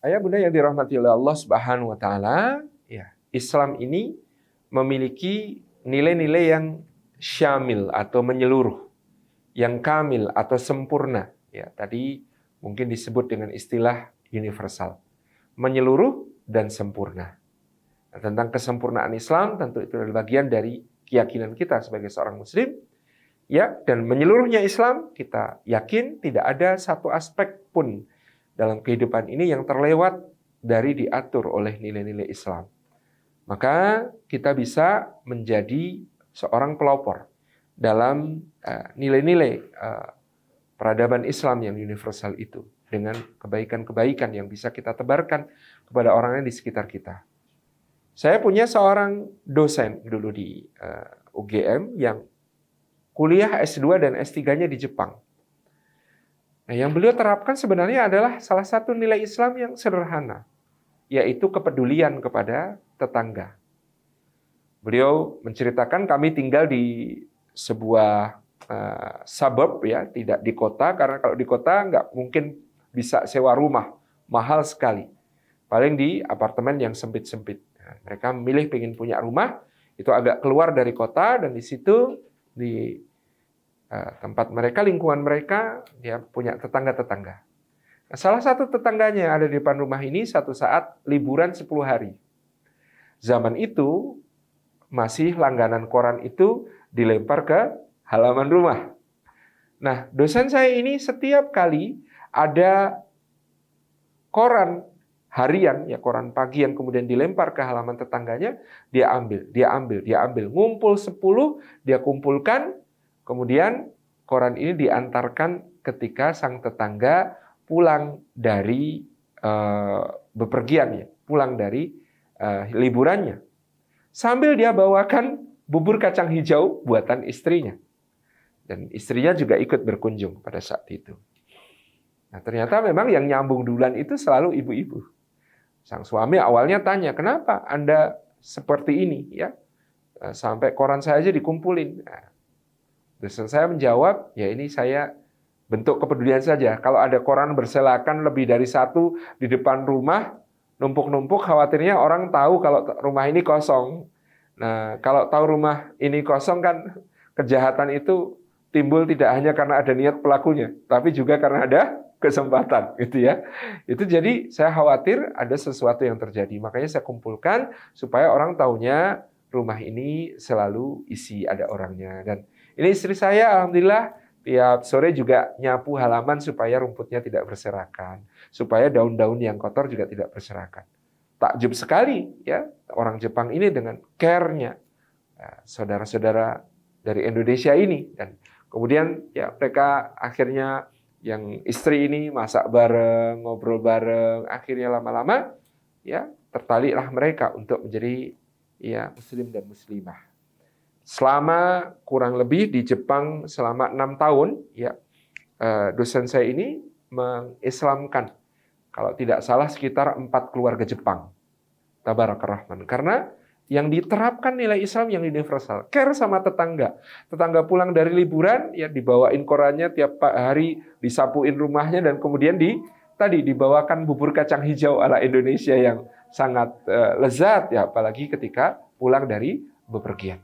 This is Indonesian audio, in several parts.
Ayah bunda yang dirahmati oleh Allah Subhanahu wa taala, ya, Islam ini memiliki nilai-nilai yang syamil atau menyeluruh, yang kamil atau sempurna. Ya, tadi mungkin disebut dengan istilah universal, menyeluruh dan sempurna. Nah, tentang kesempurnaan Islam tentu itu adalah bagian dari keyakinan kita sebagai seorang Muslim. Ya, dan menyeluruhnya Islam, kita yakin tidak ada satu aspek pun dalam kehidupan ini yang terlewat dari diatur oleh nilai-nilai Islam. Maka kita bisa menjadi seorang pelopor dalam nilai-nilai peradaban Islam yang universal itu, dengan kebaikan-kebaikan yang bisa kita tebarkan kepada orang yang di sekitar kita. Saya punya seorang dosen dulu di UGM yang kuliah S2 dan S3-nya di Jepang. Nah, yang beliau terapkan sebenarnya adalah salah satu nilai Islam yang sederhana, yaitu kepedulian kepada tetangga. Beliau menceritakan kami tinggal di sebuah suburb, ya, tidak di kota, karena kalau di kota nggak mungkin bisa sewa rumah, mahal sekali. Paling di apartemen yang sempit-sempit. Nah, mereka memilih pengen punya rumah, itu agak keluar dari kota, dan di situ di tempat mereka, lingkungan mereka, dia punya tetangga-tetangga. Nah, salah satu tetangganya yang ada di depan rumah ini satu saat liburan 10 hari. Zaman itu masih langganan koran itu dilempar ke halaman rumah. Nah, dosen saya ini setiap kali ada koran harian, ya koran pagi yang kemudian dilempar ke halaman tetangganya, dia ambil. Ngumpul 10, dia kumpulkan. Kemudian koran ini diantarkan ketika sang tetangga pulang dari bepergian, ya, pulang dari liburannya. Sambil dia bawakan bubur kacang hijau buatan istrinya. Dan istrinya juga ikut berkunjung pada saat itu. Nah, ternyata memang yang nyambung duluan itu selalu ibu-ibu. Sang suami awalnya tanya, kenapa Anda seperti ini? Ya, sampai koran saya aja dikumpulin. Nah, dosen saya menjawab, ya ini saya bentuk kepedulian saja. Kalau ada koran berselakan lebih dari satu di depan rumah, numpuk-numpuk, khawatirnya orang tahu kalau rumah ini kosong. Nah, kalau tahu rumah ini kosong kan kejahatan itu timbul tidak hanya karena ada niat pelakunya, tapi juga karena ada kesempatan, gitu ya. Itu jadi saya khawatir ada sesuatu yang terjadi. Makanya saya kumpulkan supaya orang taunya rumah ini selalu isi ada orangnya. Dan ini istri saya, alhamdulillah, tiap sore juga nyapu halaman supaya rumputnya tidak berserakan, supaya daun-daun yang kotor juga tidak berserakan. Takjub sekali, ya, orang Jepang ini dengan care-nya saudara-saudara dari Indonesia ini. Dan kemudian ya mereka akhirnya yang istri ini masak bareng, ngobrol bareng, akhirnya lama-lama ya tertaliklah mereka untuk menjadi ya muslim dan muslimah. Selama kurang lebih di Jepang selama 6 tahun, ya dosen saya ini mengislamkan, kalau tidak salah sekitar 4 keluarga Jepang. Tabarakar Rahman. Karena yang diterapkan nilai Islam yang universal. Care sama tetangga. Tetangga pulang dari liburan, ya dibawain korannya tiap hari, disapuin rumahnya, dan kemudian dibawakan bubur kacang hijau ala Indonesia yang sangat lezat, ya apalagi ketika pulang dari bepergian.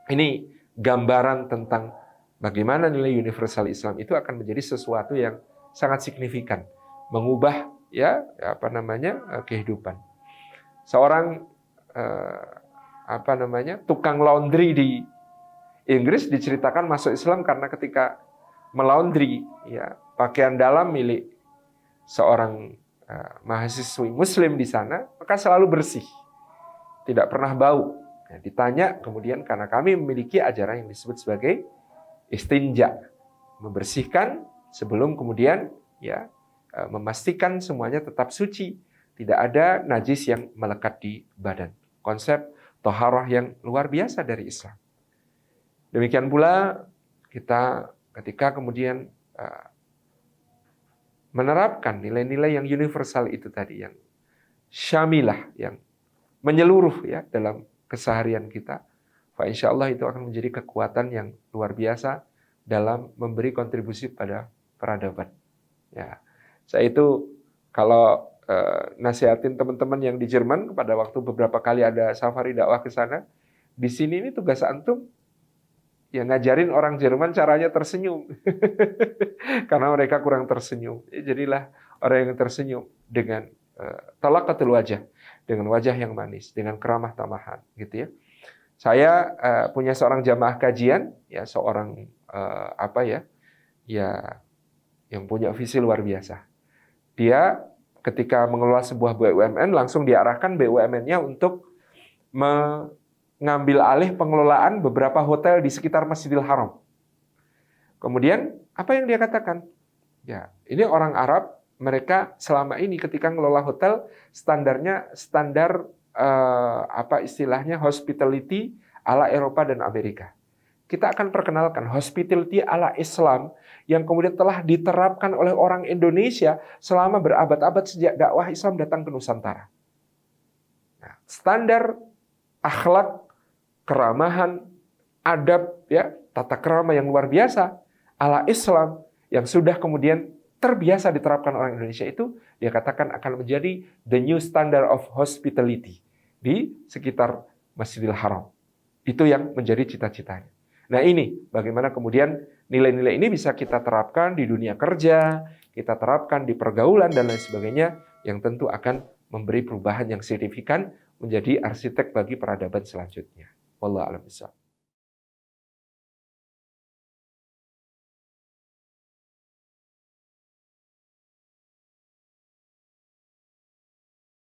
Ini gambaran tentang bagaimana nilai universal Islam itu akan menjadi sesuatu yang sangat signifikan, mengubah kehidupan. Seorang tukang laundry di Inggris diceritakan masuk Islam karena ketika melaundry ya pakaian dalam milik seorang mahasiswi Muslim di sana, maka selalu bersih, tidak pernah bau. Nah, ditanya kemudian, karena kami memiliki ajaran yang disebut sebagai istinja, membersihkan sebelum kemudian ya memastikan semuanya tetap suci, tidak ada najis yang melekat di badan. Konsep toharah yang luar biasa dari Islam. Demikian pula kita ketika kemudian menerapkan nilai-nilai yang universal itu tadi, yang syamilah, yang menyeluruh ya dalam keseharian kita, insya Allah itu akan menjadi kekuatan yang luar biasa dalam memberi kontribusi pada peradaban. Ya, saya itu kalau nasihatin teman-teman yang di Jerman pada waktu beberapa kali ada safari dakwah ke sana. Di sini ini tugas antum ya ngajarin orang Jerman caranya tersenyum. Karena mereka kurang tersenyum. Jadilah orang yang tersenyum dengan talaqatul wajah, dengan wajah yang manis, dengan keramah tamahan, gitu ya. Saya punya seorang jamaah kajian, ya seorang yang punya visi luar biasa. Dia ketika mengelola sebuah BUMN langsung diarahkan BUMN-nya untuk mengambil alih pengelolaan beberapa hotel di sekitar Masjidil Haram. Kemudian apa yang dia katakan? Ya, ini orang Arab, mereka selama ini ketika mengelola hotel standarnya standar istilahnya hospitality ala Eropa dan Amerika. Kita akan perkenalkan hospitality ala Islam yang kemudian telah diterapkan oleh orang Indonesia selama berabad-abad sejak dakwah Islam datang ke Nusantara. Nah, standar akhlak, keramahan, adab, ya, tata krama yang luar biasa ala Islam yang sudah kemudian terbiasa diterapkan orang Indonesia itu, dia katakan akan menjadi the new standard of hospitality di sekitar Masjidil Haram. Itu yang menjadi cita-citanya. Nah ini, bagaimana kemudian nilai-nilai ini bisa kita terapkan di dunia kerja, kita terapkan di pergaulan, dan lain sebagainya, yang tentu akan memberi perubahan yang signifikan menjadi arsitek bagi peradaban selanjutnya. Wallahu a'lam bishawab.